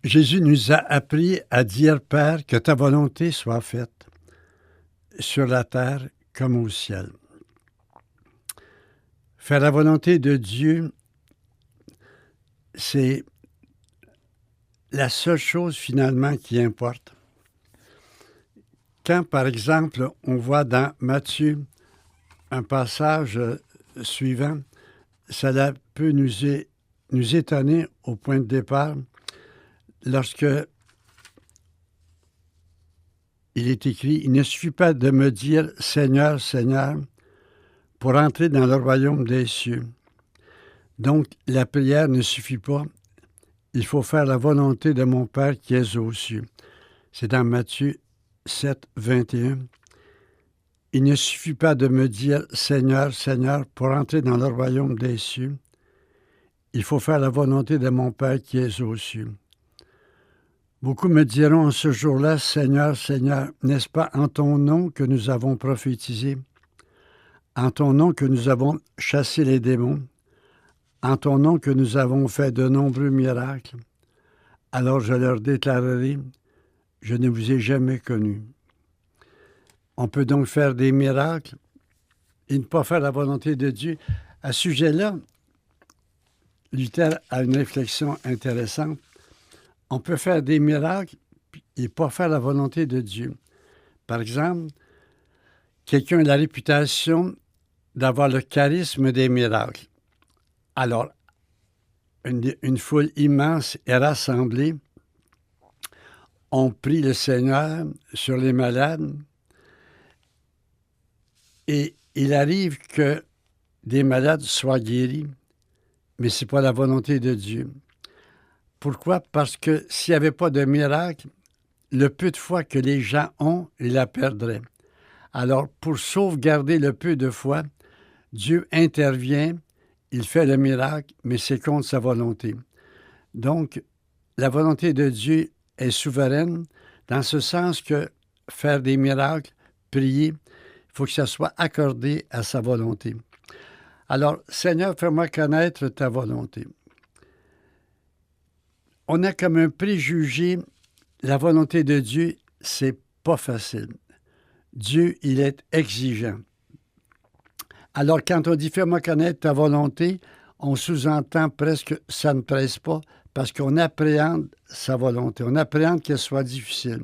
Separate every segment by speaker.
Speaker 1: Jésus nous a appris à dire, Père, que ta volonté soit faite sur la terre comme au ciel. Faire la volonté de Dieu, c'est la seule chose finalement qui importe. Quand, par exemple, on voit dans Matthieu un passage suivant, cela peut nous étonner au point de départ lorsque il est écrit « Il ne suffit pas de me dire « Seigneur, Seigneur » pour entrer dans le royaume des cieux. » Donc, la prière ne suffit pas. Il faut faire la volonté de mon Père qui est aux cieux. C'est dans Matthieu 7, 21. Il ne suffit pas de me dire « Seigneur, Seigneur » pour entrer dans le royaume des cieux. Il faut faire la volonté de mon Père qui est aux cieux. Beaucoup me diront en ce jour-là, Seigneur, Seigneur, n'est-ce pas en ton nom que nous avons prophétisé, en ton nom que nous avons chassé les démons, en ton nom que nous avons fait de nombreux miracles? Alors je leur déclarerai, je ne vous ai jamais connus. On peut donc faire des miracles et ne pas faire la volonté de Dieu. À ce sujet-là, Luther a une réflexion intéressante. On peut faire des miracles et pas faire la volonté de Dieu. Par exemple, quelqu'un a la réputation d'avoir le charisme des miracles. Alors, une foule immense est rassemblée. On prie le Seigneur sur les malades et il arrive que des malades soient guéris, mais ce n'est pas la volonté de Dieu. Pourquoi? Parce que s'il n'y avait pas de miracle, le peu de foi que les gens ont, ils la perdraient. Alors, pour sauvegarder le peu de foi, Dieu intervient, il fait le miracle, mais c'est contre sa volonté. Donc, la volonté de Dieu est souveraine, dans ce sens que faire des miracles, prier, il faut que ça soit accordé à sa volonté. Alors, Seigneur, fais-moi connaître ta volonté. On a comme un préjugé, la volonté de Dieu, c'est pas facile. Dieu, il est exigeant. Alors, quand on dit « fais-moi connaître ta volonté », on sous-entend presque « ça ne presse pas » parce qu'on appréhende sa volonté. On appréhende qu'elle soit difficile,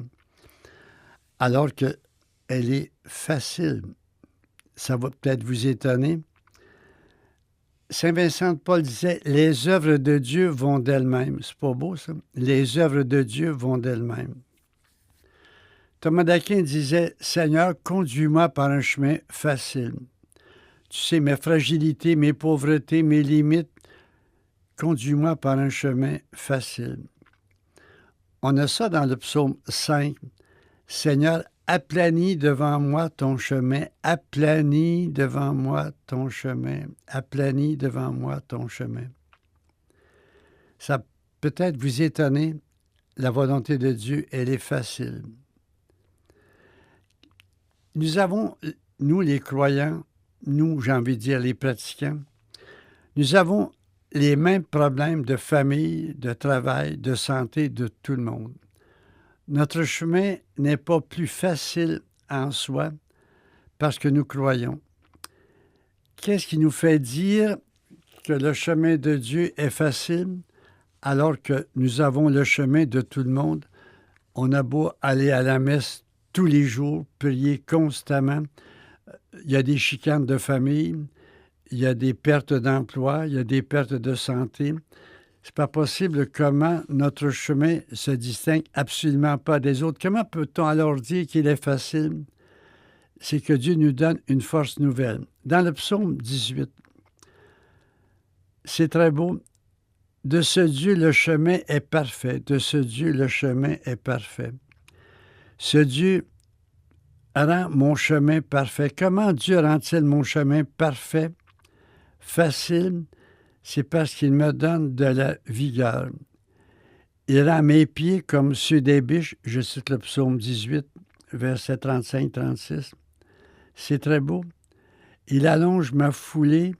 Speaker 1: alors qu'elle est facile. Ça va peut-être vous étonner. Saint Vincent de Paul disait « Les œuvres de Dieu vont d'elles-mêmes ». C'est pas beau, ça? Les œuvres de Dieu vont d'elles-mêmes. Thomas d'Aquin disait « Seigneur, conduis-moi par un chemin facile. Tu sais mes fragilités, mes pauvretés, mes limites. Conduis-moi par un chemin facile. » On a ça dans le psaume 5. « Seigneur, aplanis devant moi ton chemin, aplanis devant moi ton chemin, aplanis devant moi ton chemin. » Ça peut-être vous étonner, la volonté de Dieu, elle est facile. Nous avons, nous les croyants, nous, j'ai envie de dire les pratiquants, nous avons les mêmes problèmes de famille, de travail, de santé de tout le monde. Notre chemin n'est pas plus facile en soi parce que nous croyons. Qu'est-ce qui nous fait dire que le chemin de Dieu est facile alors que nous avons le chemin de tout le monde? On a beau aller à la messe tous les jours, prier constamment. Il y a des chicanes de famille, il y a des pertes d'emploi, il y a des pertes de santé. C'est pas possible comment notre chemin se distingue absolument pas des autres. Comment peut-on alors dire qu'il est facile? C'est que Dieu nous donne une force nouvelle. Dans le psaume 18, c'est très beau. De ce Dieu, le chemin est parfait. De ce Dieu, le chemin est parfait. Ce Dieu rend mon chemin parfait. Comment Dieu rend-il mon chemin parfait, facile? C'est parce qu'il me donne de la vigueur. Il rend mes pieds comme ceux des biches. Je cite le psaume 18, versets 35-36. C'est très beau. Il allonge ma foulée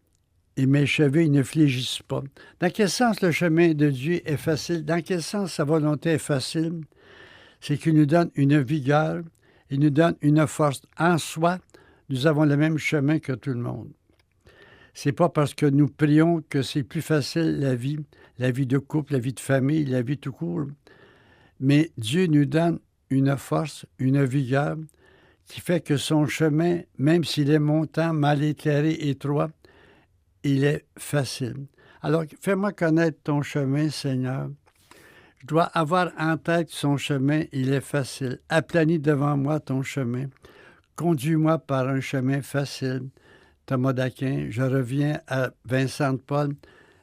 Speaker 1: et mes chevilles ne fléchissent pas. Dans quel sens le chemin de Dieu est facile? Dans quel sens sa volonté est facile? C'est qu'il nous donne une vigueur, il nous donne une force. En soi, nous avons le même chemin que tout le monde. C'est pas parce que nous prions que c'est plus facile la vie de couple, la vie de famille, la vie tout court. Mais Dieu nous donne une force, une vigueur qui fait que son chemin, même s'il est montant, mal éclairé, étroit, il est facile. Alors, fais-moi connaître ton chemin, Seigneur. Je dois avoir en tête son chemin, il est facile. Aplanis devant moi ton chemin. Conduis-moi par un chemin facile. Thomas d'Aquin, je reviens à Vincent de Paul.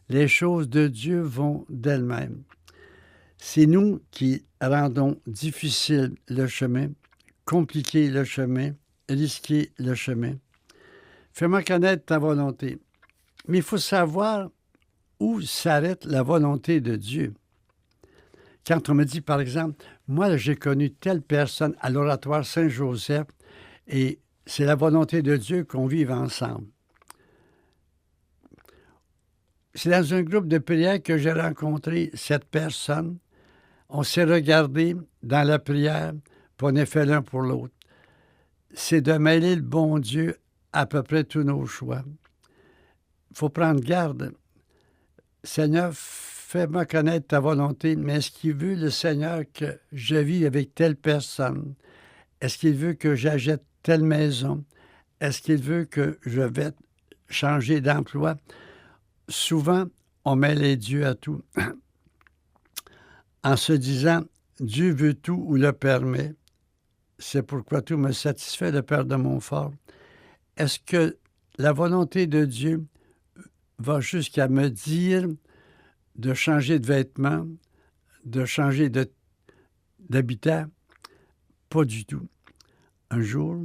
Speaker 1: Les choses de Dieu vont d'elles-mêmes. C'est nous qui rendons difficile le chemin, compliqué le chemin, risqué le chemin. Fais-moi connaître ta volonté. Mais il faut savoir où s'arrête la volonté de Dieu. Quand on me dit, par exemple, moi, j'ai connu telle personne à l'oratoire Saint-Joseph et c'est la volonté de Dieu qu'on vive ensemble. C'est dans un groupe de prière que j'ai rencontré cette personne. On s'est regardé dans la prière, puis on a fait l'un pour l'autre. C'est de mêler le bon Dieu à peu près tous nos choix. Il faut prendre garde. Seigneur, fais-moi connaître ta volonté, mais est-ce qu'il veut, le Seigneur, que je vive avec telle personne? Est-ce qu'il veut que j'achète telle maison? Est-ce qu'il veut que je vais changer d'emploi? Souvent, on met les dieux à tout. En se disant, Dieu veut tout ou le permet. C'est pourquoi tout me satisfait, le Père de Montfort. Est-ce que la volonté de Dieu va jusqu'à me dire de changer de vêtements, de changer d'habitat? Pas du tout. Un jour,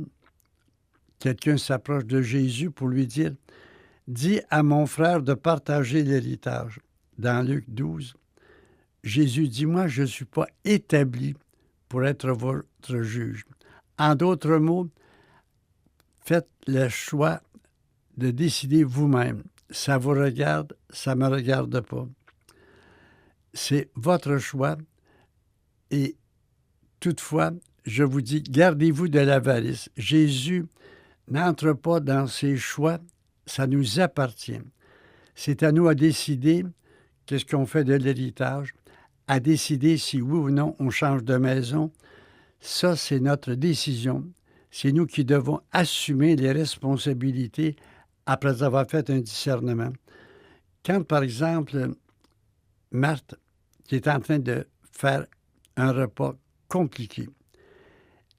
Speaker 1: quelqu'un s'approche de Jésus pour lui dire « Dis à mon frère de partager l'héritage. » Dans Luc 12, Jésus dit « Moi, je ne suis pas établi pour être votre juge. » En d'autres mots, faites le choix de décider vous-même. Ça vous regarde, ça ne me regarde pas. C'est votre choix et toutefois, je vous dis, gardez-vous de l'avarice. Jésus n'entre pas dans ses choix, ça nous appartient. C'est à nous à décider qu'est-ce qu'on fait de l'héritage, à décider si oui ou non on change de maison. Ça, c'est notre décision. C'est nous qui devons assumer les responsabilités après avoir fait un discernement. Quand, par exemple, Marthe, qui est en train de faire un repas compliqué,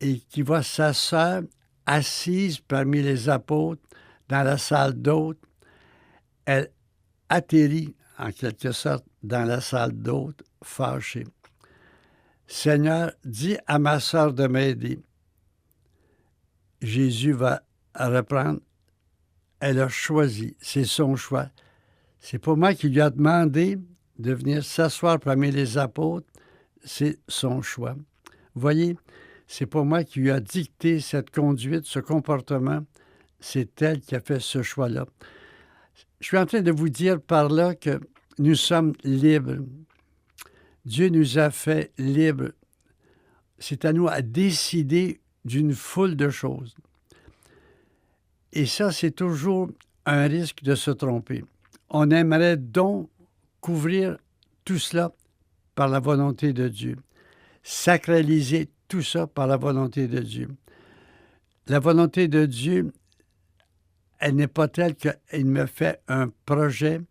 Speaker 1: et qui voit sa sœur assise parmi les apôtres dans la salle d'hôtes, elle atterrit en quelque sorte dans la salle d'hôtes, fâchée. Seigneur, dis à ma sœur de m'aider. Jésus va reprendre. Elle a choisi, c'est son choix. C'est pas moi qui lui a demandé de venir s'asseoir parmi les apôtres, c'est son choix. Vous voyez, c'est pas moi qui lui a dicté cette conduite, ce comportement, c'est elle qui a fait ce choix-là. Je suis en train de vous dire par là que nous sommes libres. Dieu nous a fait libres. C'est à nous à décider d'une foule de choses. Et ça, c'est toujours un risque de se tromper. On aimerait donc couvrir tout cela par la volonté de Dieu. Sacraliser tout ça par la volonté de Dieu. La volonté de Dieu, elle n'est pas telle qu'il me fait un projet.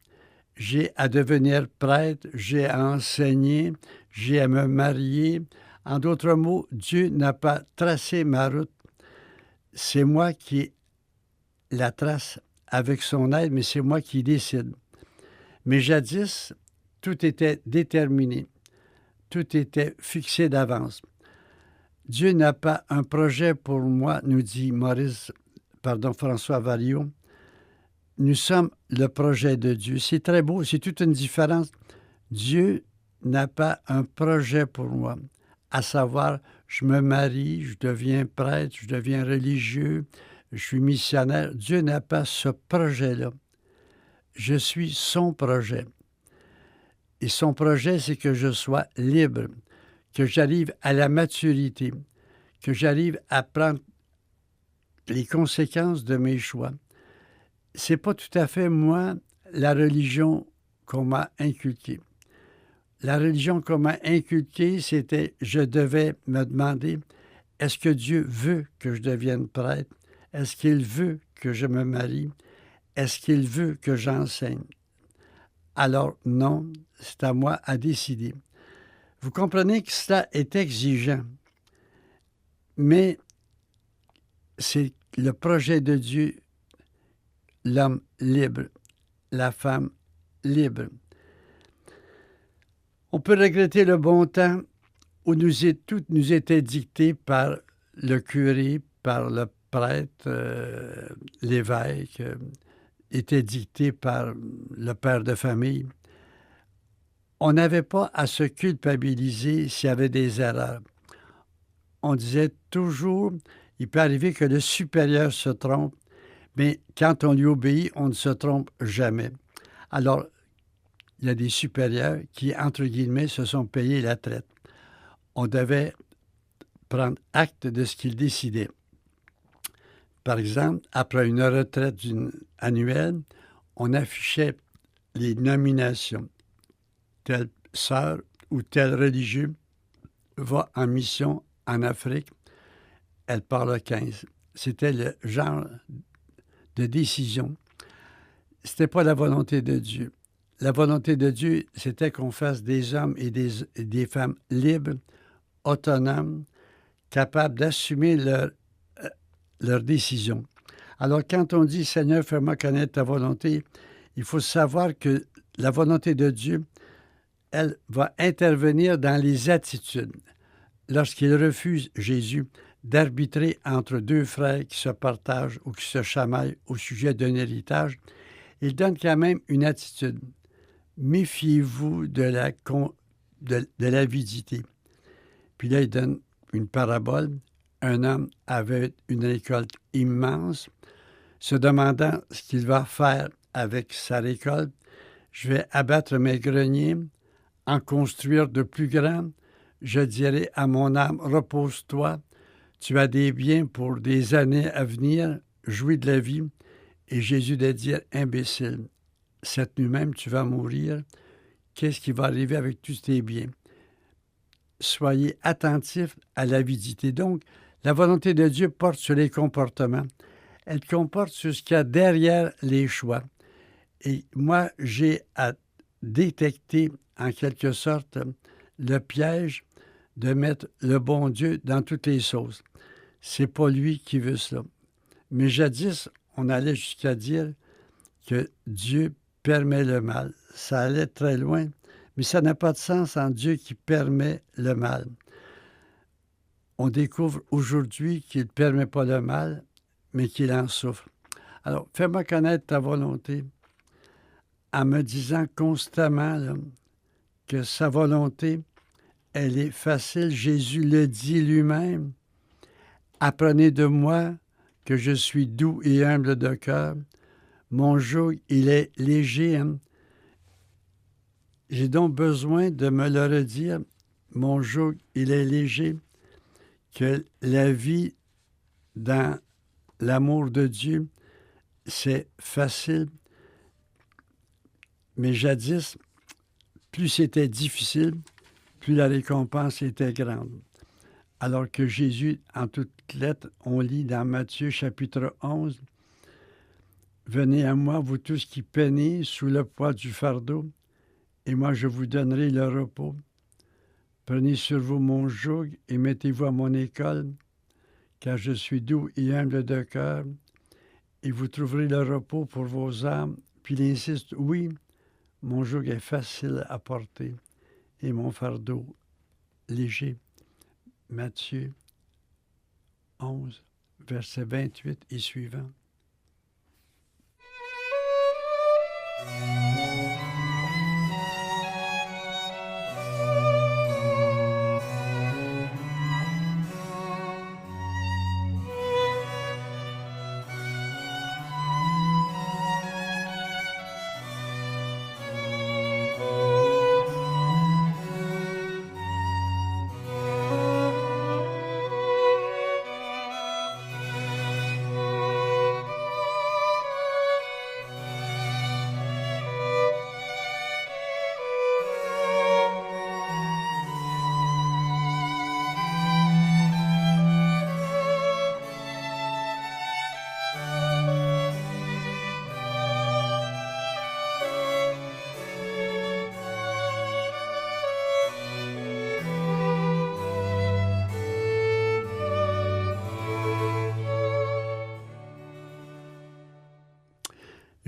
Speaker 1: J'ai à devenir prêtre, j'ai à enseigner, j'ai à me marier. En d'autres mots, Dieu n'a pas tracé ma route. C'est moi qui la trace avec son aide, mais c'est moi qui décide. Mais jadis, tout était déterminé. Tout était fixé d'avance. Dieu n'a pas un projet pour moi, nous dit François Variot. Nous sommes le projet de Dieu. C'est très beau, c'est toute une différence. Dieu n'a pas un projet pour moi, à savoir, je me marie, je deviens prêtre, je deviens religieux, je suis missionnaire. Dieu n'a pas ce projet-là. Je suis son projet. Et son projet, c'est que je sois libre, que j'arrive à la maturité, que j'arrive à prendre les conséquences de mes choix. C'est pas tout à fait, moi, la religion qu'on m'a inculquée. La religion qu'on m'a inculquée, c'était, je devais me demander, est-ce que Dieu veut que je devienne prêtre? Est-ce qu'il veut que je me marie? Est-ce qu'il veut que j'enseigne? Alors non, c'est à moi à décider. Vous comprenez que cela est exigeant, mais c'est le projet de Dieu, l'homme libre, la femme libre. On peut regretter le bon temps où tout nous était dicté par le curé, par le prêtre, l'évêque, était dicté par le père de famille. On n'avait pas à se culpabiliser s'il y avait des erreurs. On disait toujours, il peut arriver que le supérieur se trompe, mais quand on lui obéit, on ne se trompe jamais. Alors, il y a des supérieurs qui, entre guillemets, se sont payés la traite. On devait prendre acte de ce qu'ils décidaient. Par exemple, après une retraite annuelle, on affichait les nominations. Telle sœur ou tel religieux va en mission en Afrique, elle part le 15. C'était le genre de décision. C'était pas la volonté de Dieu. La volonté de Dieu, c'était qu'on fasse des hommes et des femmes libres, autonomes, capables d'assumer leurs décisions. Alors, quand on dit « Seigneur, fais-moi connaître ta volonté », il faut savoir que la volonté de Dieu, elle va intervenir dans les attitudes. Lorsqu'il refuse, Jésus, d'arbitrer entre deux frères qui se partagent ou qui se chamaillent au sujet d'un héritage, il donne quand même une attitude. Méfiez-vous de l'avidité. Puis là, il donne une parabole. Un homme avait une récolte immense, se demandant ce qu'il va faire avec sa récolte. Je vais abattre mes greniers, en construire de plus grands. Je dirai à mon âme, repose-toi, tu as des biens pour des années à venir, jouis de la vie. Et Jésus de dire, imbécile, cette nuit même tu vas mourir, qu'est-ce qui va arriver avec tous tes biens? Soyez attentifs à l'avidité. Donc, la volonté de Dieu porte sur les comportements. Elle comporte sur ce qu'il y a derrière les choix. Et moi, j'ai à détecter, en quelque sorte, le piège de mettre le bon Dieu dans toutes les sauces. C'est pas lui qui veut cela. Mais jadis, on allait jusqu'à dire que Dieu permet le mal. Ça allait très loin, mais ça n'a pas de sens en Dieu qui permet le mal. On découvre aujourd'hui qu'il ne permet pas le mal, mais qu'il en souffre. Alors, fais-moi connaître ta volonté en me disant constamment là, que sa volonté, elle est facile. Jésus le dit lui-même. Apprenez de moi que je suis doux et humble de cœur. Mon joug, il est léger. Hein? J'ai donc besoin de me le redire. Mon joug, il est léger. Que la vie dans l'amour de Dieu, c'est facile. Mais jadis, plus c'était difficile, plus la récompense était grande. Alors que Jésus, en toutes lettres, on lit dans Matthieu chapitre 11, « Venez à moi, vous tous qui peinez sous le poids du fardeau, et moi je vous donnerai le repos. Prenez sur vous mon joug et mettez-vous à mon école, car je suis doux et humble de cœur, et vous trouverez le repos pour vos âmes. » Puis il insiste, « Oui, mon joug est facile à porter, et mon fardeau léger. » Matthieu 11, versets 28 et suivants.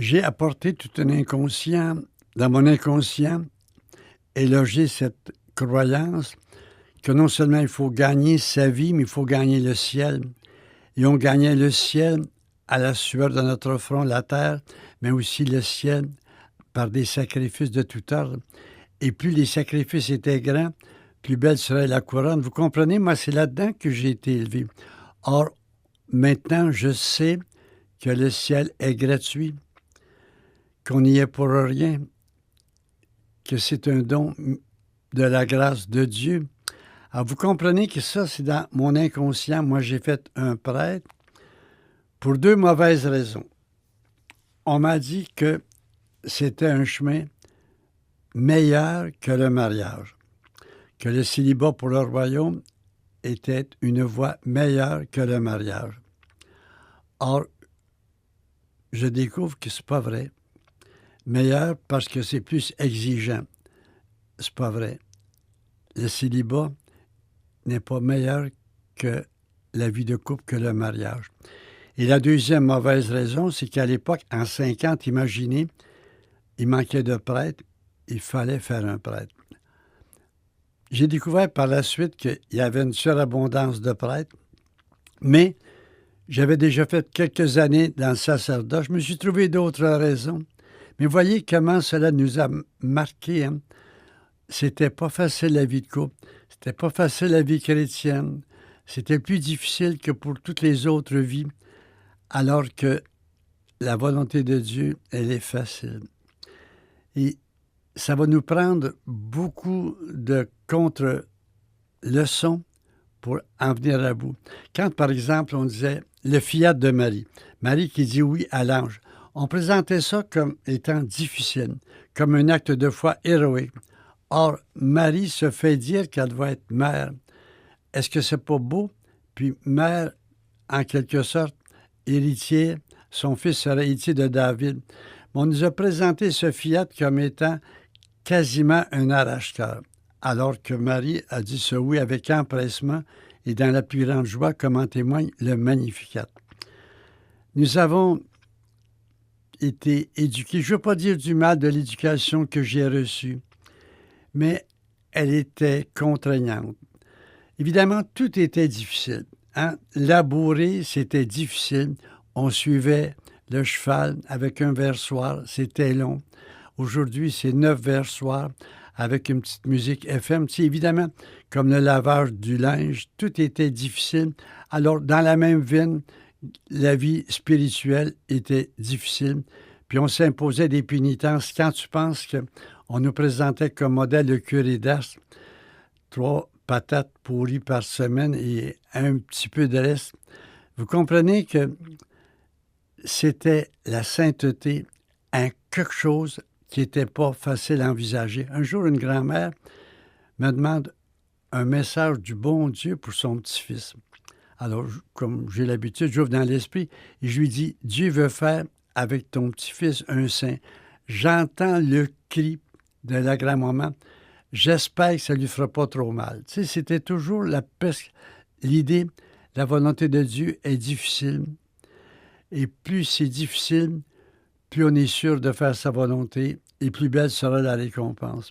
Speaker 1: J'ai apporté tout un inconscient, dans mon inconscient, et logé cette croyance que non seulement il faut gagner sa vie, mais il faut gagner le ciel. Et on gagnait le ciel à la sueur de notre front, la terre, mais aussi le ciel par des sacrifices de tout ordre. Et plus les sacrifices étaient grands, plus belle serait la couronne. Vous comprenez, moi, c'est là-dedans que j'ai été élevé. Or, maintenant, je sais que le ciel est gratuit, qu'on n'y est pour rien, que c'est un don de la grâce de Dieu. Alors, vous comprenez que ça, c'est dans mon inconscient. Moi, j'ai fait un prêtre pour 2 mauvaises raisons. On m'a dit que c'était un chemin meilleur que le mariage, que le célibat pour le royaume était une voie meilleure que le mariage. Or, je découvre que c'est pas vrai. Meilleur parce que c'est plus exigeant. C'est pas vrai. Le célibat n'est pas meilleur que la vie de couple, que le mariage. Et la deuxième mauvaise raison, c'est qu'à l'époque, en 50, imaginez, il manquait de prêtres, il fallait faire un prêtre. J'ai découvert par la suite qu'il y avait une surabondance de prêtres, mais j'avais déjà fait quelques années dans le sacerdoce. Je me suis trouvé d'autres raisons. Mais voyez comment cela nous a marqués. Hein? C'était pas facile la vie de couple. C'était pas facile la vie chrétienne. C'était plus difficile que pour toutes les autres vies, alors que la volonté de Dieu, elle est facile. Et ça va nous prendre beaucoup de contre-leçons pour en venir à bout. Quand, par exemple, on disait le fiat de Marie, Marie qui dit oui à l'ange, on présentait ça comme étant difficile, comme un acte de foi héroïque. Or, Marie se fait dire qu'elle doit être mère. Est-ce que c'est pas beau? Puis mère, en quelque sorte, héritière, son fils serait héritier de David. On nous a présenté ce fiat comme étant quasiment un arrache-cœur, alors que Marie a dit ce oui avec empressement et dans la plus grande joie, comme en témoigne le Magnificat. Nous avons été éduqués, je ne veux pas dire du mal de l'éducation que j'ai reçue, mais elle était contraignante. Évidemment, tout était difficile. Hein? Labourer, c'était difficile. On suivait le cheval avec un versoir, c'était long. Aujourd'hui, c'est 9 versoirs avec une petite musique FM. C'est évidemment, comme le lavage du linge, tout était difficile. Alors, dans la même veine, la vie spirituelle était difficile. Puis on s'imposait des pénitences. Quand tu penses qu'on nous présentait comme modèle le curé d'Ars, 3 patates pourries par semaine et un petit peu de reste, vous comprenez que c'était la sainteté, quelque chose qui n'était pas facile à envisager. Un jour, une grand-mère me demande un message du bon Dieu pour son petit-fils. Alors, comme j'ai l'habitude, j'ouvre dans l'esprit et je lui dis, Dieu veut faire avec ton petit-fils un saint. J'entends le cri de la grand-maman. J'espère que ça ne lui fera pas trop mal. Tu sais, c'était toujours l'idée, la volonté de Dieu est difficile. Et plus c'est difficile, plus on est sûr de faire sa volonté et plus belle sera la récompense.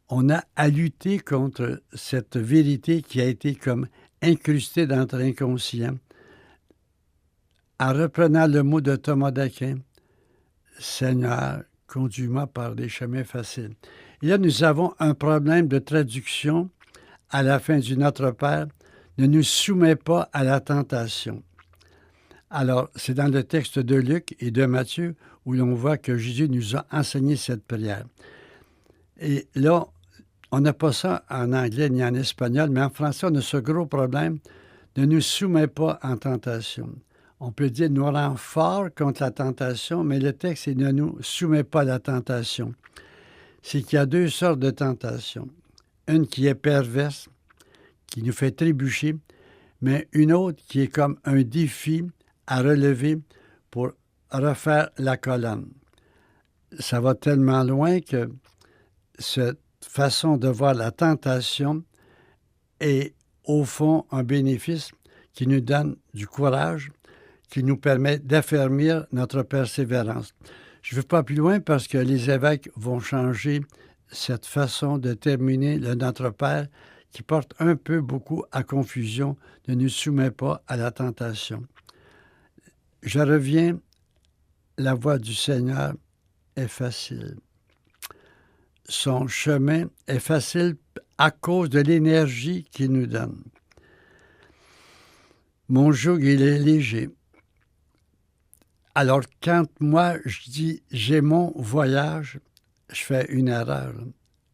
Speaker 1: On a à lutter contre cette vérité qui a été comme incrustée dans notre inconscient. En reprenant le mot de Thomas d'Aquin, « Seigneur, conduis-moi par des chemins faciles ». Et là, nous avons un problème de traduction à la fin du Notre Père. Ne nous soumets pas à la tentation. Alors, c'est dans le texte de Luc et de Matthieu où l'on voit que Jésus nous a enseigné cette prière. Et là, on n'a pas ça en anglais ni en espagnol, mais en français, on a ce gros problème. Ne nous soumets pas en tentation. On peut dire nous rend fort contre la tentation, mais le texte est ne nous soumets pas à la tentation. C'est qu'il y a 2 sortes de tentations. Une qui est perverse, qui nous fait trébucher, mais une autre qui est comme un défi à relever pour refaire la colonne. Ça va tellement loin que cette façon de voir la tentation est au fond un bénéfice qui nous donne du courage, qui nous permet d'affermir notre persévérance. Je ne veux pas plus loin parce que les évêques vont changer cette façon de terminer le Notre Père qui porte un peu beaucoup à confusion, ne nous soumet pas à la tentation. Je reviens, la voie du Seigneur est facile. Son chemin est facile à cause de l'énergie qu'il nous donne. Mon joug, il est léger. Alors, quand moi, je dis « j'ai mon voyage », je fais une erreur.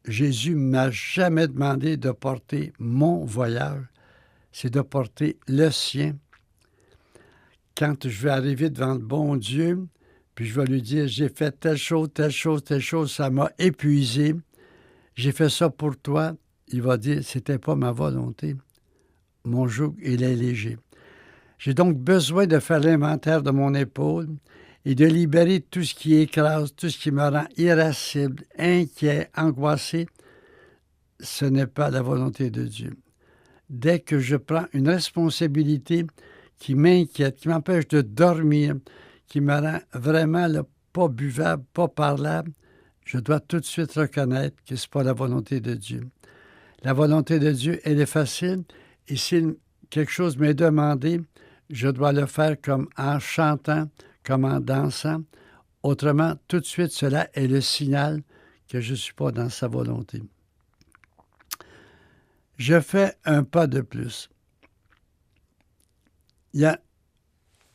Speaker 1: Jésus ne m'a jamais demandé de porter mon voyage, c'est de porter le sien. Quand je vais arriver devant le bon Dieu, puis je vais lui dire « j'ai fait telle chose, telle chose, telle chose, ça m'a épuisé, j'ai fait ça pour toi », il va dire « c'était pas ma volonté, mon joug, il est léger ». J'ai donc besoin de faire l'inventaire de mon épaule et de libérer tout ce qui écrase, tout ce qui me rend irascible, inquiet, angoissé. Ce n'est pas la volonté de Dieu. Dès que je prends une responsabilité qui m'inquiète, qui m'empêche de dormir, qui me rend vraiment pas buvable, pas parlable, je dois tout de suite reconnaître que ce n'est pas la volonté de Dieu. La volonté de Dieu, elle est facile, et si quelque chose m'est demandé, je dois le faire comme en chantant, comme en dansant. Autrement, tout de suite, cela est le signal que je ne suis pas dans sa volonté. Je fais un pas de plus. Il y a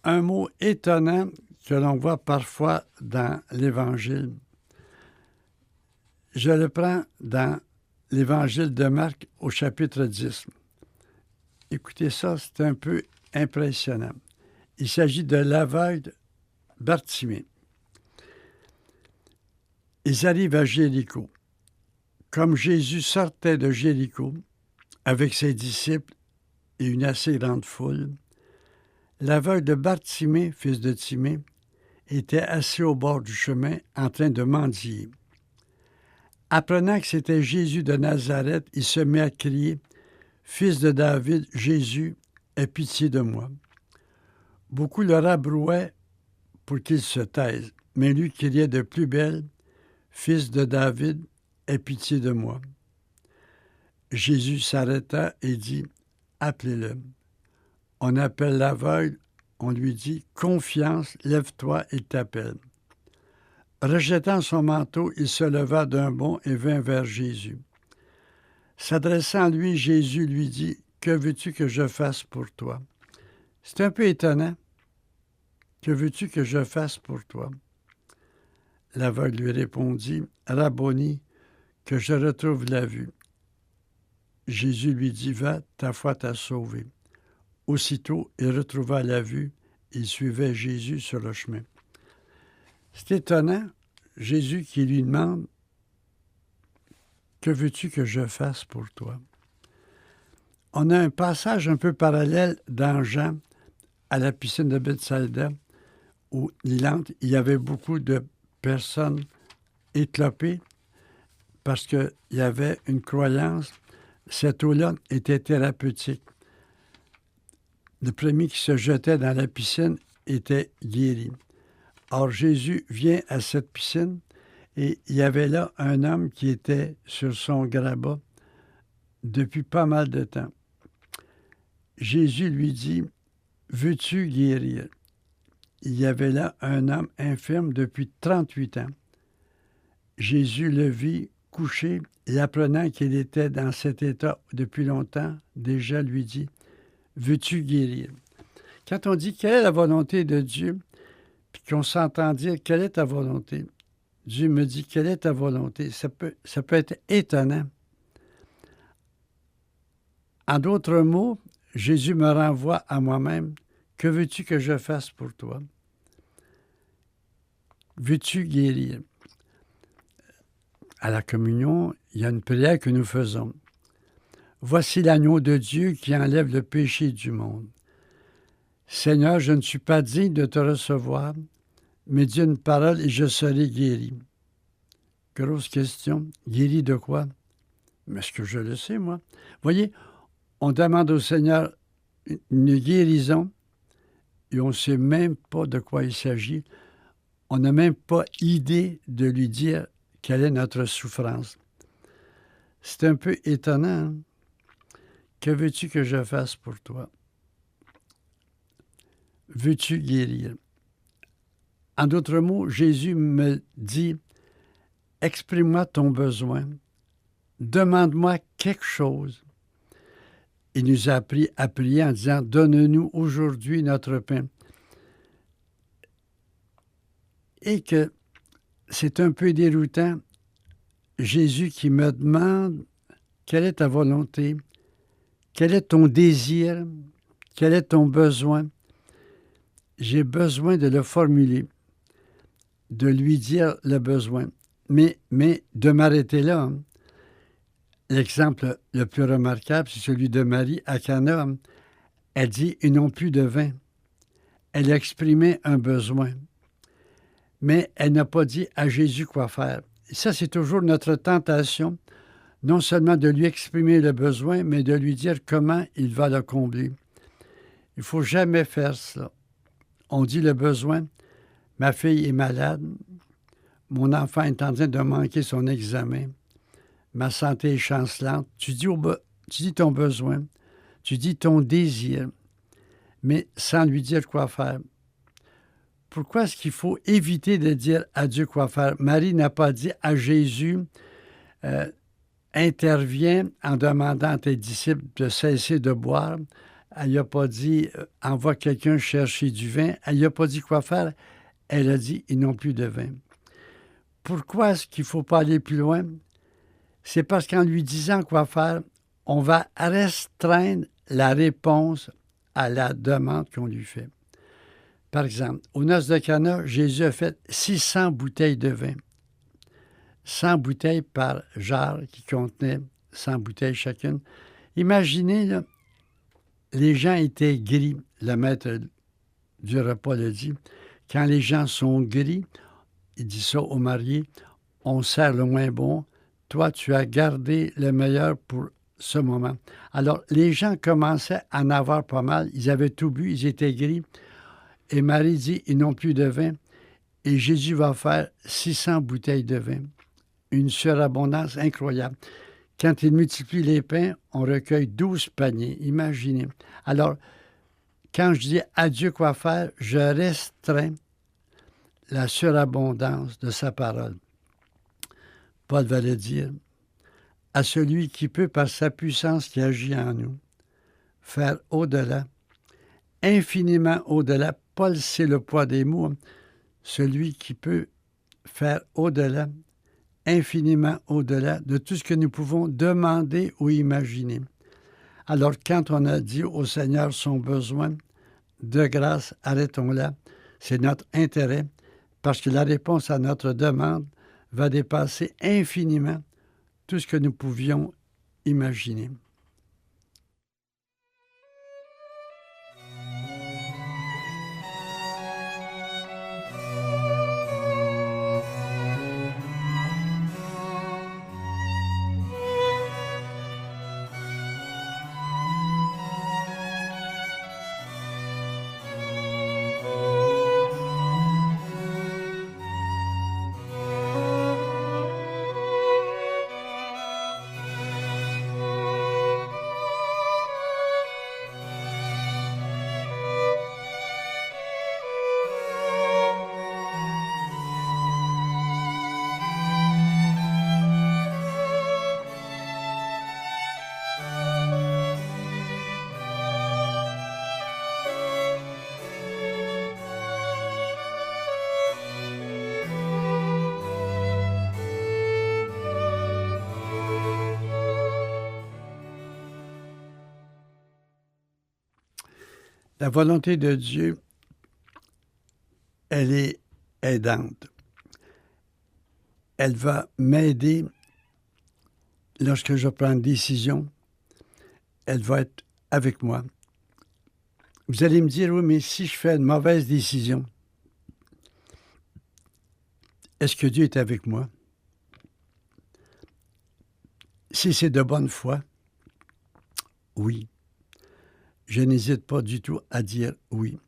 Speaker 1: un mot étonnant que l'on voit parfois dans l'Évangile. Je le prends dans l'Évangile de Marc au chapitre 10. Écoutez ça, c'est un peu impressionnant. Il s'agit de l'aveugle Bartimée. Ils arrivent à Jéricho. Comme Jésus sortait de Jéricho avec ses disciples et une assez grande foule, l'aveugle de Bartimée, fils de Timée, était assis au bord du chemin en train de mendier. Apprenant que c'était Jésus de Nazareth, il se met à crier « Fils de David, Jésus, aie pitié de moi ». Beaucoup le rabrouaient pour qu'il se taise, mais lui criait de plus belle « Fils de David, aie pitié de moi ». Jésus s'arrêta et dit « Appelez-le ». On appelle l'aveugle, on lui dit « Confiance, lève-toi, il t'appelle ». Rejetant son manteau, il se leva d'un bond et vint vers Jésus. S'adressant à lui, Jésus lui dit « Que veux-tu que je fasse pour toi ?» C'est un peu étonnant. « Que veux-tu que je fasse pour toi ?» L'aveugle lui répondit « Rabboni, que je retrouve la vue. » Jésus lui dit « Va, ta foi t'a sauvé. » Aussitôt, il retrouva la vue, il suivait Jésus sur le chemin. C'est étonnant, Jésus qui lui demande « Que veux-tu que je fasse pour toi? » On a un passage un peu parallèle dans Jean, à la piscine de Bethsaïda, où il y avait beaucoup de personnes éclopées parce qu'il y avait une croyance, cette eau-là était thérapeutique. Le premier qui se jetait dans la piscine était guéri. Or, Jésus vient à cette piscine et il y avait là un homme qui était sur son grabat depuis pas mal de temps. Jésus lui dit « Veux-tu guérir? » Il y avait là un homme infirme depuis 38 ans. Jésus le vit couché et apprenant qu'il était dans cet état depuis longtemps, déjà lui dit « Veux-tu guérir? » Quand on dit « Quelle est la volonté de Dieu? » puis qu'on s'entend dire « Quelle est ta volonté? » Dieu me dit « Quelle est ta volonté? » Ça peut être étonnant. En d'autres mots, Jésus me renvoie à moi-même. Que veux-tu que je fasse pour toi? Veux-tu guérir? À la communion, il y a une prière que nous faisons. Voici l'agneau de Dieu qui enlève le péché du monde. Seigneur, je ne suis pas digne de te recevoir, mais dis une parole et je serai guéri. Grosse question. Guéri de quoi? Mais est-ce que je le sais, moi? Voyez, on demande au Seigneur une guérison et on ne sait même pas de quoi il s'agit. On n'a même pas idée de lui dire quelle est notre souffrance. C'est un peu étonnant. Hein? Que veux-tu que je fasse pour toi? Veux-tu guérir? En d'autres mots, Jésus me dit, exprime-moi ton besoin, demande-moi quelque chose. Il nous a appris à prier en disant, donne-nous aujourd'hui notre pain. Et que c'est un peu déroutant, Jésus qui me demande, quelle est ta volonté? Quel est ton désir? Quel est ton besoin? J'ai besoin de le formuler, de lui dire le besoin. Mais de m'arrêter là. Hein. L'exemple le plus remarquable, c'est celui de Marie à Cana. Elle dit, ils n'ont plus de vin. Elle exprimait un besoin. Mais elle n'a pas dit à Jésus quoi faire. Et ça, c'est toujours notre tentation, non seulement de lui exprimer le besoin, mais de lui dire comment il va le combler. Il ne faut jamais faire ça. On dit le besoin, ma fille est malade, mon enfant est en train de manquer son examen, ma santé est chancelante. Tu dis ton besoin, tu dis ton désir, mais sans lui dire quoi faire. Pourquoi est-ce qu'il faut éviter de dire à Dieu quoi faire? Marie n'a pas dit à Jésus, interviens en demandant à tes disciples de cesser de boire. Elle n'a pas dit, envoie quelqu'un chercher du vin. Elle n'a pas dit quoi faire. Elle a dit, ils n'ont plus de vin. Pourquoi est-ce qu'il ne faut pas aller plus loin? C'est parce qu'en lui disant quoi faire, on va restreindre la réponse à la demande qu'on lui fait. Par exemple, aux noces de Cana, Jésus a fait 600 bouteilles de vin. 100 bouteilles par jarre qui contenait 100 bouteilles chacune. Imaginez, là, les gens étaient gris. Le maître du repas le dit. Quand les gens sont gris, il dit ça aux mariés, on sert le moins bon. Toi, tu as gardé le meilleur pour ce moment. Alors, les gens commençaient à en avoir pas mal. Ils avaient tout bu, ils étaient gris. Et Marie dit, ils n'ont plus de vin. Et Jésus va faire 600 bouteilles de vin. Une surabondance incroyable. Quand il multiplie les pains, on recueille 12 paniers. Imaginez. Alors, quand je dis à Dieu quoi faire, je restreins la surabondance de sa parole. Paul va le dire, à celui qui peut, par sa puissance qui agit en nous, faire au-delà, infiniment au-delà. Paul, c'est le poids des mots. Celui qui peut faire au-delà, infiniment au-delà de tout ce que nous pouvons demander ou imaginer. Alors, quand on a dit au Seigneur son besoin, de grâce, arrêtons là. C'est notre intérêt, parce que la réponse à notre demande va dépasser infiniment tout ce que nous pouvions imaginer. La volonté de Dieu, elle est aidante. Elle va m'aider lorsque je prends une décision. Elle va être avec moi. Vous allez me dire, oui, mais si je fais une mauvaise décision, est-ce que Dieu est avec moi? Si c'est de bonne foi, oui. Je n'hésite pas du tout à dire oui.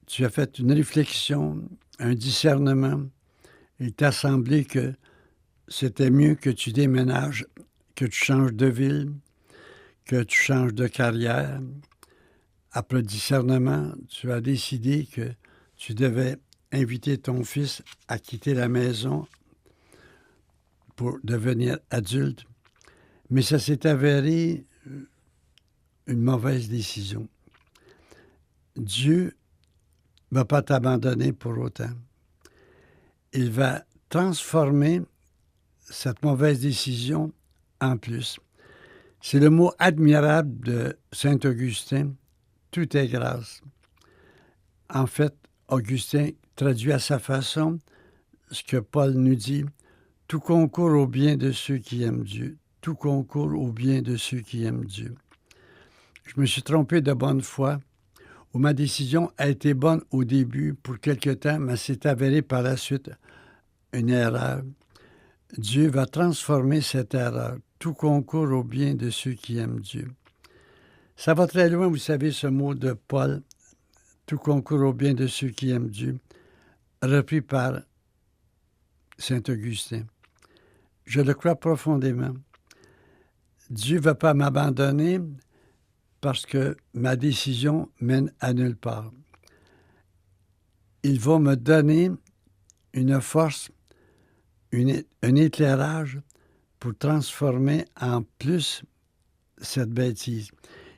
Speaker 1: Tu as fait une réflexion, un discernement. Il t'a semblé que c'était mieux que tu déménages, que tu changes de ville, que tu changes de carrière. Après le discernement, tu as décidé que tu devais inviter ton fils à quitter la maison pour devenir adulte. Mais ça s'est avéré une mauvaise décision. Dieu ne va pas t'abandonner pour autant. Il va transformer cette mauvaise décision en plus. C'est le mot admirable de saint Augustin. Tout est grâce. En fait, Augustin traduit à sa façon ce que Paul nous dit. Tout concourt au bien de ceux qui aiment Dieu. Tout concourt au bien de ceux qui aiment Dieu. Je me suis trompé de bonne foi, où ma décision a été bonne au début pour quelque temps, mais s'est avérée par la suite une erreur. Dieu va transformer cette erreur. Tout concourt au bien de ceux qui aiment Dieu. Ça va très loin, vous savez, ce mot de Paul. Tout concourt au bien de ceux qui aiment Dieu, repris par saint Augustin. Je le crois profondément. Dieu ne va pas m'abandonner parce que ma décision mène à nulle part. Il va me donner une force, un éclairage pour transformer en plus cette bêtise.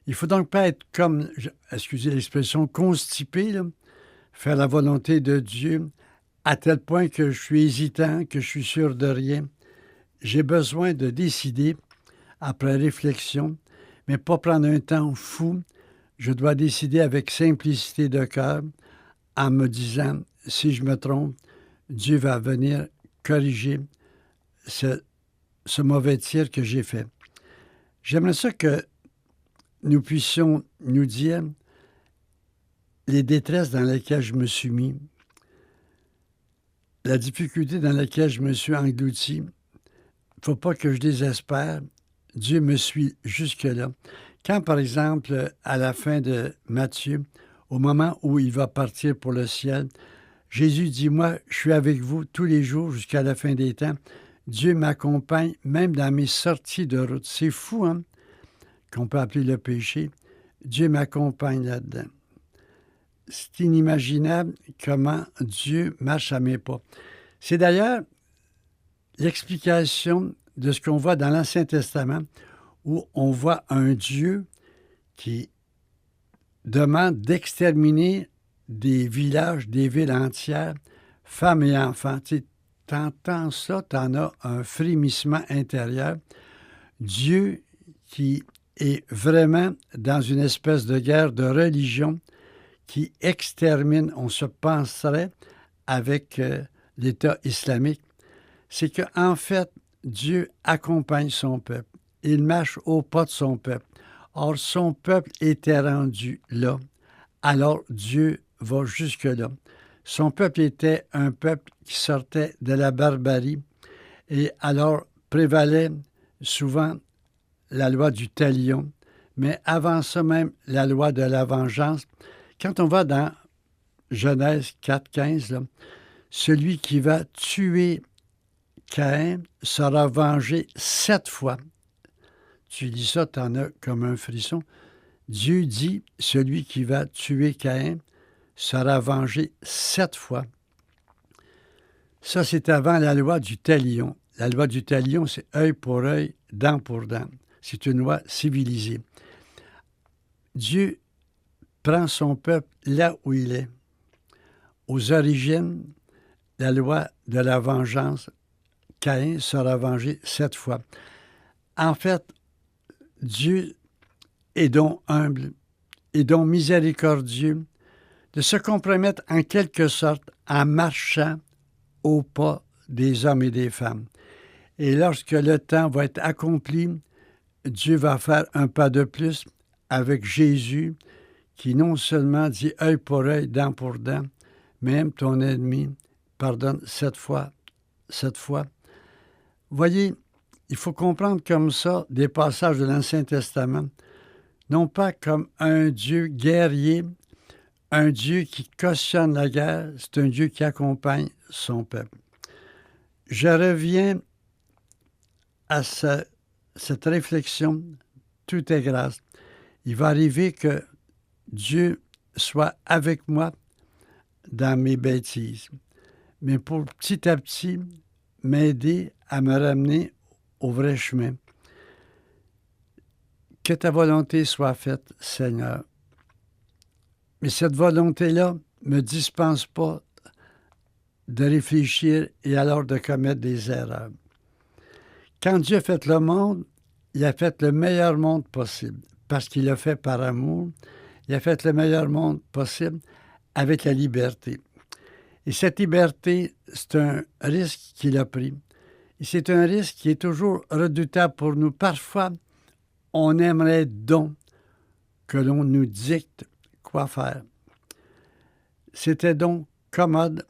Speaker 1: Il ne faut donc pas être comme, excusez l'expression, constipé, là, faire la volonté de Dieu à tel point que je suis hésitant, que je suis sûr de rien. J'ai besoin de décider après réflexion, mais pas prendre un temps fou. Je dois décider avec simplicité de cœur en me disant, si je me trompe, Dieu va venir corriger ce mauvais tir que j'ai fait. J'aimerais ça que nous puissions nous dire les détresses dans lesquelles je me suis mis, la difficulté dans laquelle je me suis englouti. Il ne faut pas que je désespère. Dieu me suit jusque-là. Quand, par exemple, à la fin de Matthieu, au moment où il va partir pour le ciel, Jésus dit, moi, je suis avec vous tous les jours jusqu'à la fin des temps. Dieu m'accompagne même dans mes sorties de route. C'est fou, hein, qu'on peut appeler le péché. Dieu m'accompagne là-dedans. C'est inimaginable comment Dieu marche à mes pas. C'est d'ailleurs l'explication de ce qu'on voit dans l'Ancien Testament, où on voit un Dieu qui demande d'exterminer des villages, des villes entières, femmes et enfants. Tu entends ça, tu en as un frémissement intérieur. Dieu qui est vraiment dans une espèce de guerre de religion qui extermine, on se penserait, avec l'État islamique, c'est qu'en fait, Dieu accompagne son peuple. Il marche au pas de son peuple. Or, son peuple était rendu là. Alors, Dieu va jusque-là. Son peuple était un peuple qui sortait de la barbarie et alors prévalait souvent la loi du talion, mais avant ça même, la loi de la vengeance. Quand on va dans Genèse 4,15, là, celui qui va tuer Caïn sera vengé 7 fois. Tu lis ça, tu en as comme un frisson. Dieu dit, celui qui va tuer Caïn sera vengé 7 fois. Ça, c'est avant la loi du talion. La loi du talion, c'est œil pour œil, dent pour dent. C'est une loi civilisée. Dieu prend son peuple là où il est. Aux origines, la loi de la vengeance, Caïn sera vengé 7 fois. En fait, Dieu est donc humble, est donc miséricordieux, de se compromettre en quelque sorte en marchant au pas des hommes et des femmes. Et lorsque le temps va être accompli, Dieu va faire un pas de plus avec Jésus, qui non seulement dit œil pour œil, dent pour dent, même ton ennemi pardonne 7 fois. 7 fois. Voyez, il faut comprendre comme ça des passages de l'Ancien Testament, non pas comme un Dieu guerrier un Dieu qui cautionne la guerre, c'est un Dieu qui accompagne son peuple. Je reviens à cette réflexion, tout est grâce. Il va arriver que Dieu soit avec moi dans mes bêtises, mais pour petit à petit m'aider à me ramener au vrai chemin. Que ta volonté soit faite, Seigneur. Mais cette volonté-là ne me dispense pas de réfléchir et alors de commettre des erreurs. Quand Dieu a fait le monde, il a fait le meilleur monde possible, parce qu'il l'a fait par amour. Il a fait le meilleur monde possible avec la liberté. Et cette liberté, c'est un risque qu'il a pris. Et c'est un risque qui est toujours redoutable pour nous. Parfois, on aimerait donc que l'on nous dicte quoi faire. C'était donc commode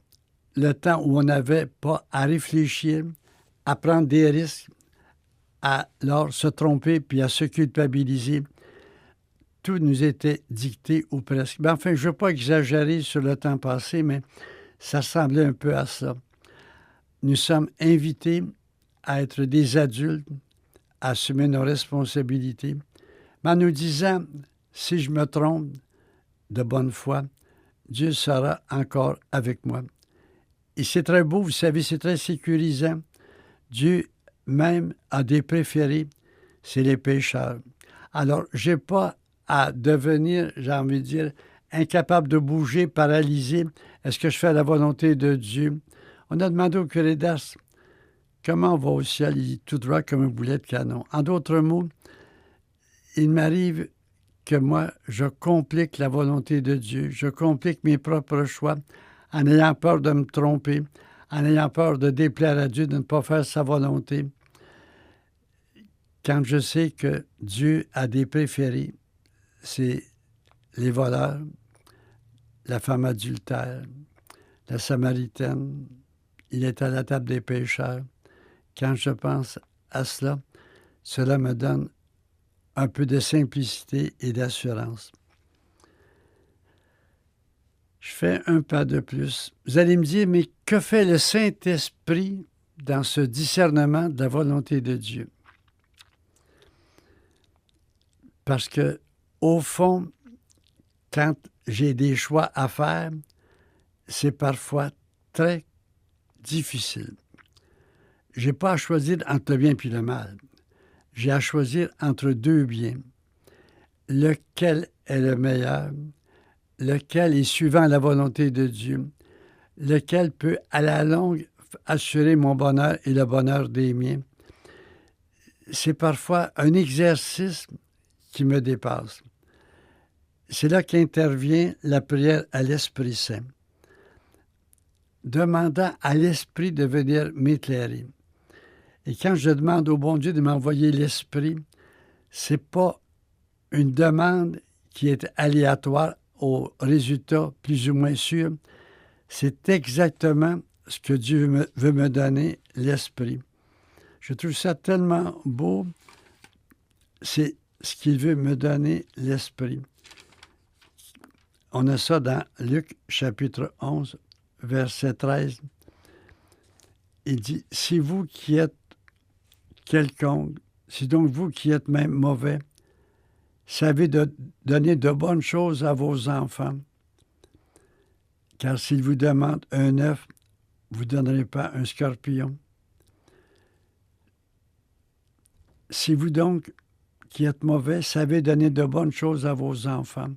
Speaker 1: le temps où on n'avait pas à réfléchir, à prendre des risques, à alors se tromper puis à se culpabiliser. Tout nous était dicté ou presque. Mais enfin, je ne veux pas exagérer sur le temps passé, mais ça ressemblait un peu à ça. Nous sommes invités à être des adultes, à assumer nos responsabilités, mais en nous disant, si je me trompe de bonne foi, Dieu sera encore avec moi. Et c'est très beau, vous savez, c'est très sécurisant. Dieu même a des préférés, c'est les pécheurs. Alors, je n'ai pas à devenir, j'ai envie de dire, incapable de bouger, paralysé. Est-ce que je fais la volonté de Dieu? On a demandé au curé d'Ars, comment on va au ciel? Il dit tout droit comme un boulet de canon. En d'autres mots, il m'arrive que moi, je complique la volonté de Dieu, je complique mes propres choix en ayant peur de me tromper, en ayant peur de déplaire à Dieu, de ne pas faire sa volonté. Quand je sais que Dieu a des préférés, c'est les voleurs, la femme adultère, la Samaritaine, il est à la table des pécheurs. Quand je pense à cela, cela me donne un peu de simplicité et d'assurance. Je fais un pas de plus. Vous allez me dire, mais que fait le Saint-Esprit dans ce discernement de la volonté de Dieu? Parce que, au fond, quand j'ai des choix à faire, c'est parfois très difficile. Je n'ai pas à choisir entre le bien et le mal. J'ai à choisir entre deux biens. Lequel est le meilleur? Lequel est suivant la volonté de Dieu? Lequel peut, à la longue, assurer mon bonheur et le bonheur des miens? C'est parfois un exercice qui me dépasse. C'est là qu'intervient la prière à l'Esprit Saint, demandant à l'Esprit de venir m'éclairer. Et quand je demande au bon Dieu de m'envoyer l'Esprit, ce n'est pas une demande qui est aléatoire au résultat plus ou moins sûr. C'est exactement ce que Dieu veut me donner, l'Esprit. Je trouve ça tellement beau. C'est ce qu'il veut me donner, l'Esprit. On a ça dans Luc chapitre 11, verset 13. Il dit, « Si vous qui êtes quelconque, si donc vous qui êtes même mauvais, savez donner de bonnes choses à vos enfants, car s'ils vous demandent un œuf, vous ne donnerez pas un scorpion. Si vous donc, qui êtes mauvais, savez donner de bonnes choses à vos enfants,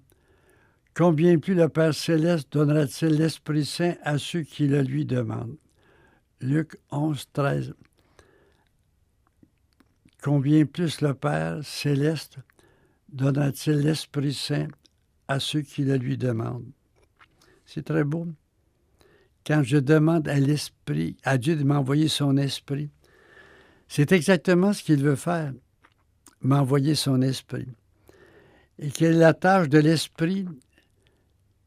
Speaker 1: combien plus le Père Céleste donnera-t-il l'Esprit Saint à ceux qui le lui demandent? » Luc 11, 13. Combien plus le Père Céleste donnera-t-il l'Esprit Saint à ceux qui le lui demandent? C'est très beau. Quand je demande à l'Esprit, à Dieu de m'envoyer son Esprit, c'est exactement ce qu'il veut faire, m'envoyer son Esprit. Et quelle est la tâche de l'Esprit?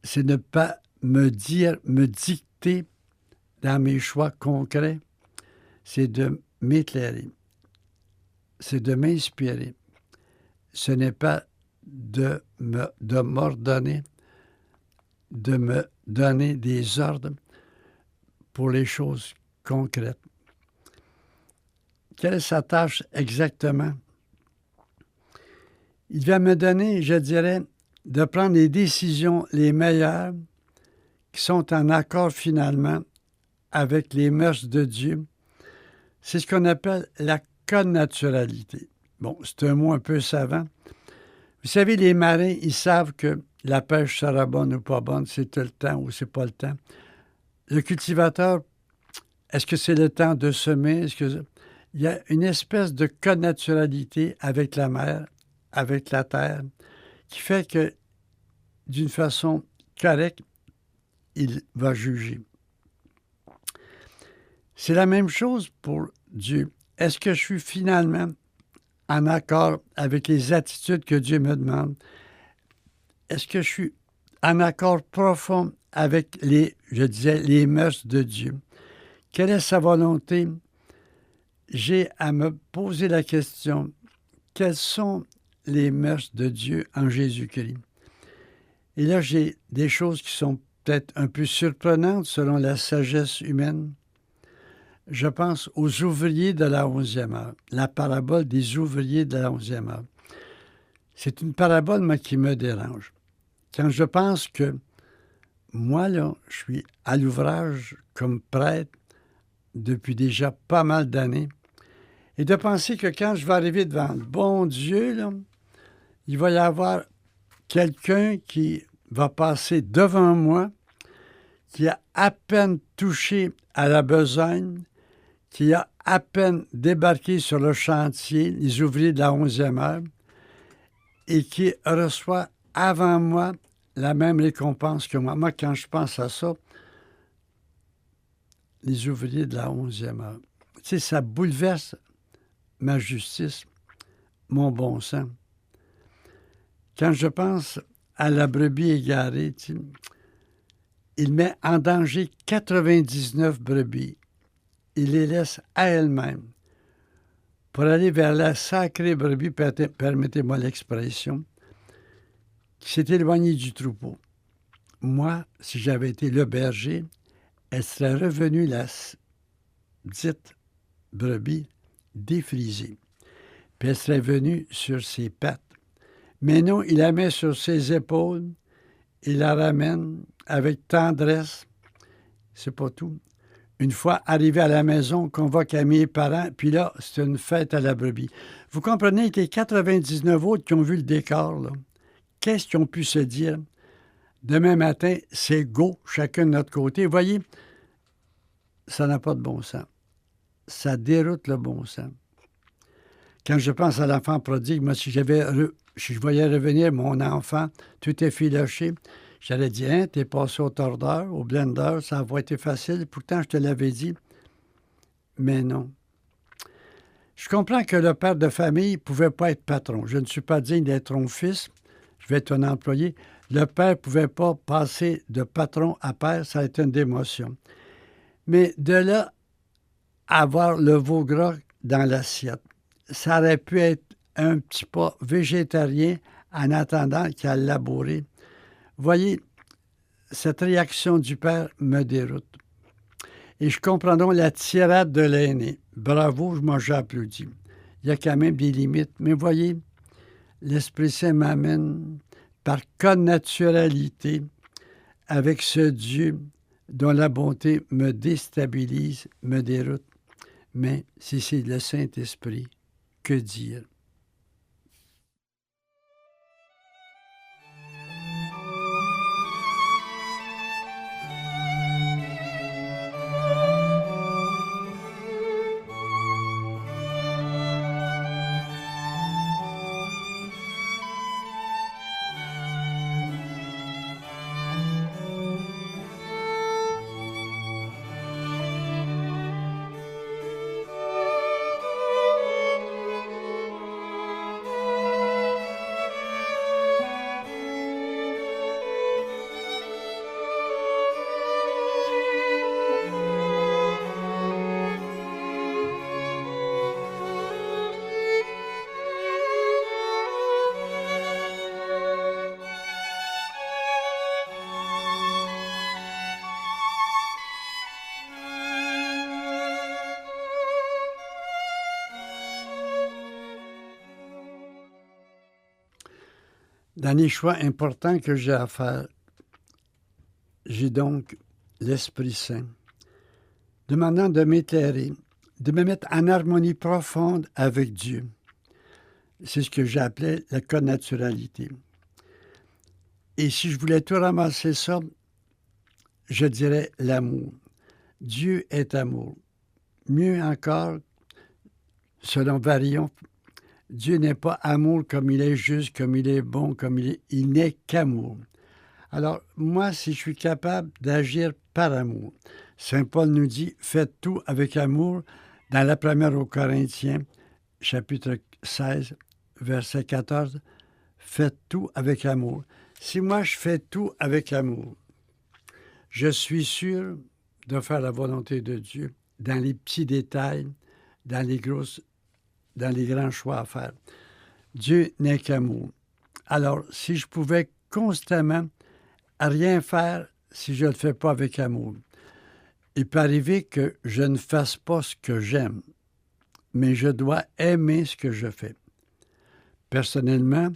Speaker 1: C'est ne pas me dicter dans mes choix concrets, c'est de m'éclairer, c'est de m'inspirer. Ce n'est pas de m'ordonner de me donner des ordres pour les choses concrètes. Quelle est sa tâche exactement? Il va me donner, je dirais, de prendre les décisions les meilleures qui sont en accord finalement avec les mœurs de Dieu. C'est ce qu'on appelle la connaturalité. Bon, c'est un mot un peu savant. Vous savez, les marins, ils savent que la pêche sera bonne ou pas bonne, c'est le temps ou c'est pas le temps. Le cultivateur, est-ce que c'est le temps de semer? Il y a une espèce de connaturalité avec la mer, avec la terre, qui fait que, d'une façon correcte, il va juger. C'est la même chose pour Dieu. Est-ce que je suis finalement en accord avec les attitudes que Dieu me demande? Est-ce que je suis en accord profond avec les mœurs de Dieu? Quelle est sa volonté? J'ai à me poser la question, quelles sont les mœurs de Dieu en Jésus-Christ? Et là, j'ai des choses qui sont peut-être un peu surprenantes selon la sagesse humaine. Je pense aux ouvriers de la 11e heure, la parabole des ouvriers de la 11e heure. C'est une parabole, moi, qui me dérange. Quand je pense que moi, là, je suis à l'ouvrage comme prêtre depuis déjà pas mal d'années, et de penser que quand je vais arriver devant le bon Dieu, là, il va y avoir quelqu'un qui va passer devant moi, qui a à peine touché à la besogne, qui a à peine débarqué sur le chantier, les ouvriers de la 11e heure, et qui reçoit avant moi la même récompense que moi. Moi, quand je pense à ça, les ouvriers de la 11e heure, tu sais, ça bouleverse ma justice, mon bon sens. Quand je pense à la brebis égarée, tu sais, il met en danger 99 brebis. Il les laisse à elles-mêmes pour aller vers la sacrée brebis, permettez-moi l'expression, qui s'est éloignée du troupeau. Moi, si j'avais été le berger, elle serait revenue, la dite brebis, défrisée. Puis elle serait venue sur ses pattes. Mais non, il la met sur ses épaules, il la ramène avec tendresse. C'est pas tout. Une fois arrivé à la maison, on convoque amis et parents, puis là, c'est une fête à la brebis. Vous comprenez que les 99 autres qui ont vu le décor, là, qu'est-ce qu'ils ont pu se dire? Demain matin, c'est go, chacun de notre côté. Vous voyez, ça n'a pas de bon sens. Ça déroute le bon sens. Quand je pense à l'enfant prodigue, moi, si je voyais revenir mon enfant, tout effiloché, j'allais dire, hein, t'es passé au tordeur, au blender, ça va été facile. Pourtant, je te l'avais dit. Mais non. Je comprends que le père de famille ne pouvait pas être patron. Je ne suis pas digne d'être ton fils. Je vais être un employé. Le père ne pouvait pas passer de patron à père. Ça a été une démotion. Mais de là, avoir le veau gras dans l'assiette, ça aurait pu être un petit pas végétarien en attendant qu'il a labouré. Voyez, cette réaction du père me déroute. Et je comprends donc la tirade de l'aîné. Bravo, moi j'applaudis. Il y a quand même des limites. Mais voyez, l'Esprit Saint m'amène par connaturalité avec ce Dieu dont la bonté me déstabilise, me déroute. Mais si c'est le Saint-Esprit, que dire? Dans les choix importants que j'ai à faire, j'ai donc l'Esprit Saint, demandant de m'éclairer, de me mettre en harmonie profonde avec Dieu. C'est ce que j'appelais la connaturalité. Et si je voulais tout ramasser ça, je dirais l'amour. Dieu est amour. Mieux encore, selon Varion, Dieu n'est pas amour comme il est juste, comme il est bon, il n'est qu'amour. Alors, moi, si je suis capable d'agir par amour, Saint Paul nous dit, faites tout avec amour, dans la première aux Corinthiens, chapitre 16, verset 14, faites tout avec amour. Si moi, je fais tout avec amour, je suis sûr de faire la volonté de Dieu dans les petits détails, dans les grands choix à faire. Dieu n'est qu'amour. Alors, si je pouvais constamment rien faire si je ne le fais pas avec amour, il peut arriver que je ne fasse pas ce que j'aime, mais je dois aimer ce que je fais. Personnellement,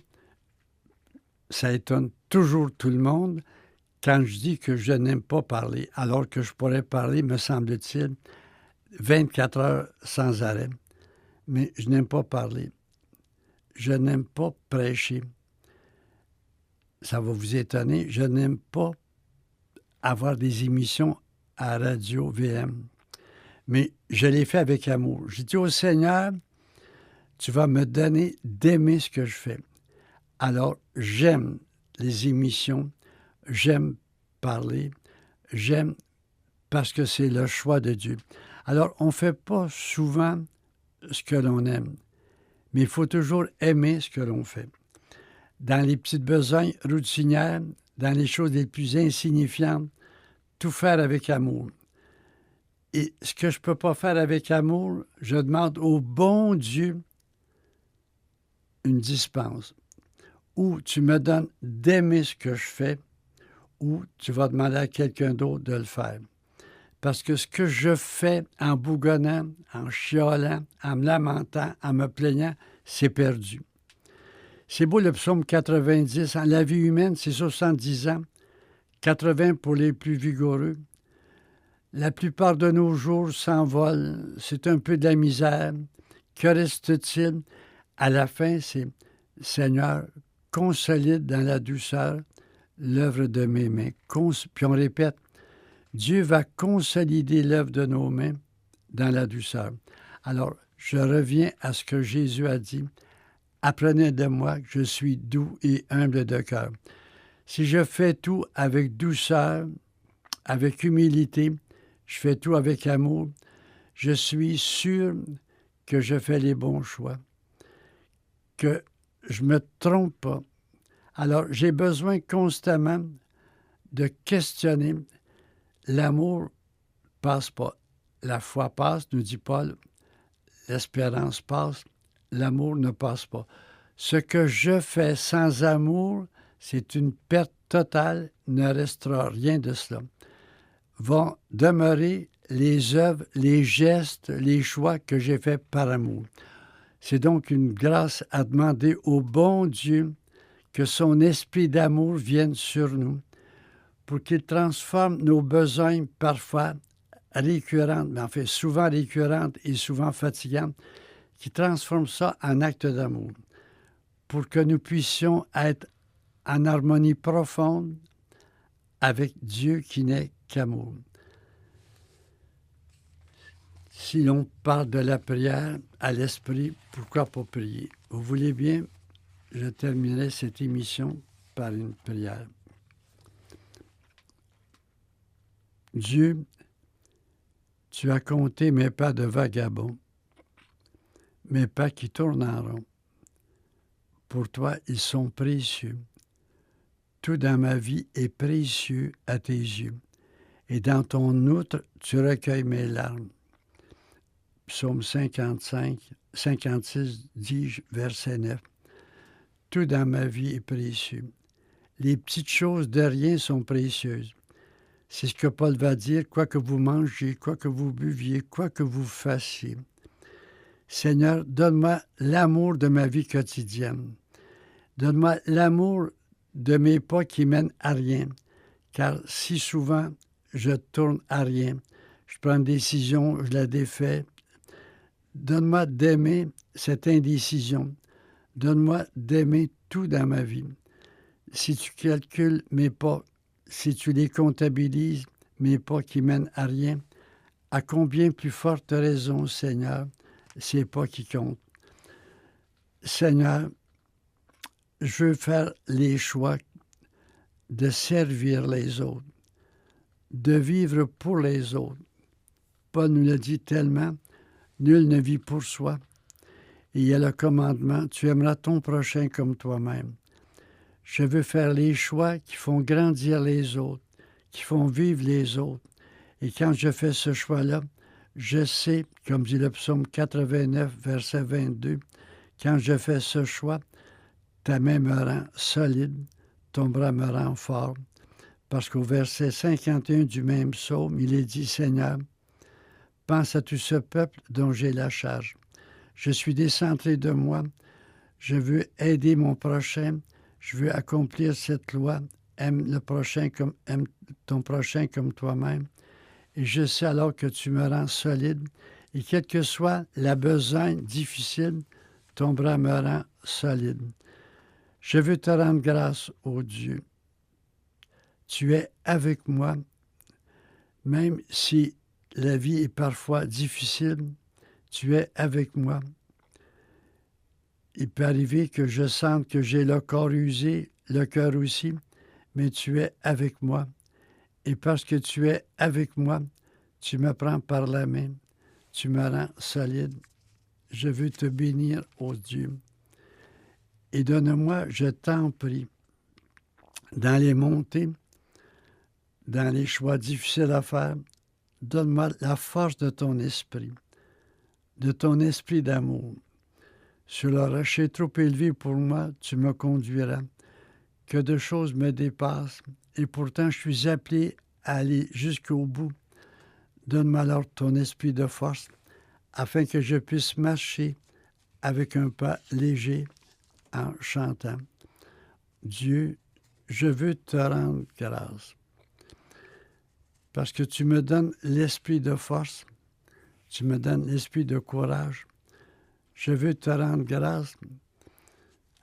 Speaker 1: ça étonne toujours tout le monde quand je dis que je n'aime pas parler, alors que je pourrais parler, me semble-t-il, 24 heures sans arrêt. Mais je n'aime pas parler. Je n'aime pas prêcher. Ça va vous étonner, je n'aime pas avoir des émissions à radio VM. Mais je l'ai fait avec amour. J'ai dit au Seigneur, tu vas me donner d'aimer ce que je fais. Alors, j'aime les émissions, j'aime parler, j'aime parce que c'est le choix de Dieu. Alors, on ne fait pas souvent ce que l'on aime, mais il faut toujours aimer ce que l'on fait. Dans les petites besognes routinières, dans les choses les plus insignifiantes, tout faire avec amour. Et ce que je ne peux pas faire avec amour, je demande au bon Dieu une dispense. Ou tu me donnes d'aimer ce que je fais, ou tu vas demander à quelqu'un d'autre de le faire. Parce que ce que je fais en bougonnant, en chiolant, en me lamentant, en me plaignant, c'est perdu. C'est beau le psaume 90. La vie humaine, c'est 70 ans, 80 pour les plus vigoureux. La plupart de nos jours s'envolent, c'est un peu de la misère. Que reste-t-il? À la fin, c'est « Seigneur, consolide dans la douceur l'œuvre de mes mains. » Puis on répète, Dieu va consolider l'œuvre de nos mains dans la douceur. Alors, je reviens à ce que Jésus a dit. Apprenez de moi que je suis doux et humble de cœur. Si je fais tout avec douceur, avec humilité, je fais tout avec amour, je suis sûr que je fais les bons choix, que je ne me trompe pas. Alors, j'ai besoin constamment de questionner. L'amour passe pas. La foi passe, nous dit Paul. L'espérance passe. L'amour ne passe pas. Ce que je fais sans amour, c'est une perte totale, ne restera rien de cela. Vont demeurer les œuvres, les gestes, les choix que j'ai faits par amour. C'est donc une grâce à demander au bon Dieu que son esprit d'amour vienne sur nous pour qu'il transforme nos besoins parfois récurrentes, mais en fait souvent récurrentes et souvent fatigantes, qui transforme ça en acte d'amour pour que nous puissions être en harmonie profonde avec Dieu qui n'est qu'amour. Si l'on parle de la prière à l'esprit, pourquoi pas prier? Vous voulez bien, je terminerai cette émission par une prière. Dieu, tu as compté mes pas de vagabond, mes pas qui tournent en rond. Pour toi, ils sont précieux. Tout dans ma vie est précieux à tes yeux. Et dans ton outre, tu recueilles mes larmes. Psaume 56, dis-je, verset 9. Tout dans ma vie est précieux. Les petites choses de rien sont précieuses. C'est ce que Paul va dire, quoi que vous mangez, quoi que vous buviez, quoi que vous fassiez. Seigneur, donne-moi l'amour de ma vie quotidienne. Donne-moi l'amour de mes pas qui mènent à rien, car si souvent je tourne à rien. Je prends une décision, je la défais. Donne-moi d'aimer cette indécision. Donne-moi d'aimer tout dans ma vie. Si tu calcules mes pas, si tu les comptabilises, mes pas qui mènent à rien, à combien plus forte raison, Seigneur, ces pas qui comptent. Seigneur, je veux faire les choix de servir les autres, de vivre pour les autres. Paul nous l'a dit tellement, nul ne vit pour soi. Et il y a le commandement, tu aimeras ton prochain comme toi-même. Je veux faire les choix qui font grandir les autres, qui font vivre les autres. Et quand je fais ce choix-là, je sais, comme dit le psaume 89, verset 22, quand je fais ce choix, ta main me rend solide, ton bras me rend fort. Parce qu'au verset 51 du même psaume, il est dit, Seigneur, pense à tout ce peuple dont j'ai la charge. Je suis décentré de moi. Je veux aider mon prochain. Je veux accomplir cette loi. Aime ton prochain comme toi-même. Et je sais alors que tu me rends solide. Et quelle que soit la besogne difficile, ton bras me rend solide. Je veux te rendre grâce, ô Dieu. Tu es avec moi, même si la vie est parfois difficile, tu es avec moi. Il peut arriver que je sente que j'ai le corps usé, le cœur aussi, mais tu es avec moi. Et parce que tu es avec moi, tu me prends par la main, tu me rends solide. Je veux te bénir, ô Dieu. Et donne-moi, je t'en prie, dans les montées, dans les choix difficiles à faire, donne-moi la force de ton esprit d'amour. Sur le rocher trop élevé pour moi, tu me conduiras. Que de choses me dépassent, et pourtant je suis appelé à aller jusqu'au bout. Donne-moi alors ton esprit de force, afin que je puisse marcher avec un pas léger en chantant. Dieu, je veux te rendre grâce, parce que tu me donnes l'esprit de force, tu me donnes l'esprit de courage. Je veux te rendre grâce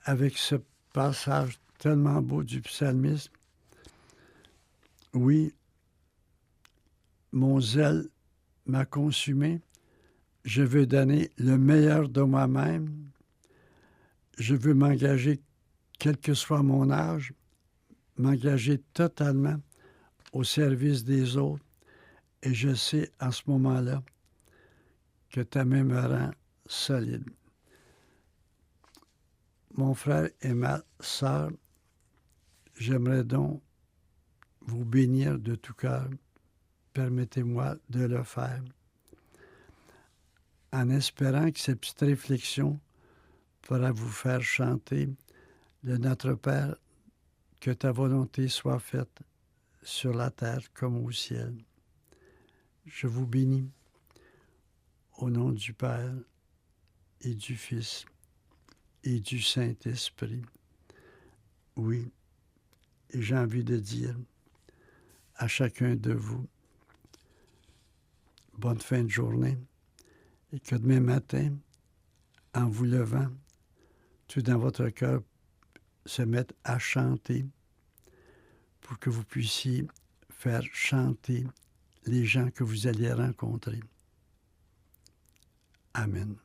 Speaker 1: avec ce passage tellement beau du psalmiste. Oui, mon zèle m'a consumé. Je veux donner le meilleur de moi-même. Je veux m'engager, quel que soit mon âge, m'engager totalement au service des autres. Et je sais en ce moment-là que ta main me rend solide. Mon frère et ma sœur, j'aimerais donc vous bénir de tout cœur. Permettez-moi de le faire. En espérant que cette petite réflexion pourra vous faire chanter le Notre Père, que ta volonté soit faite sur la terre comme au ciel. Je vous bénis au nom du Père et du Fils et du Saint-Esprit. Oui, et j'ai envie de dire à chacun de vous, bonne fin de journée, et que demain matin, en vous levant, tout dans votre cœur se mette à chanter pour que vous puissiez faire chanter les gens que vous allez rencontrer. Amen.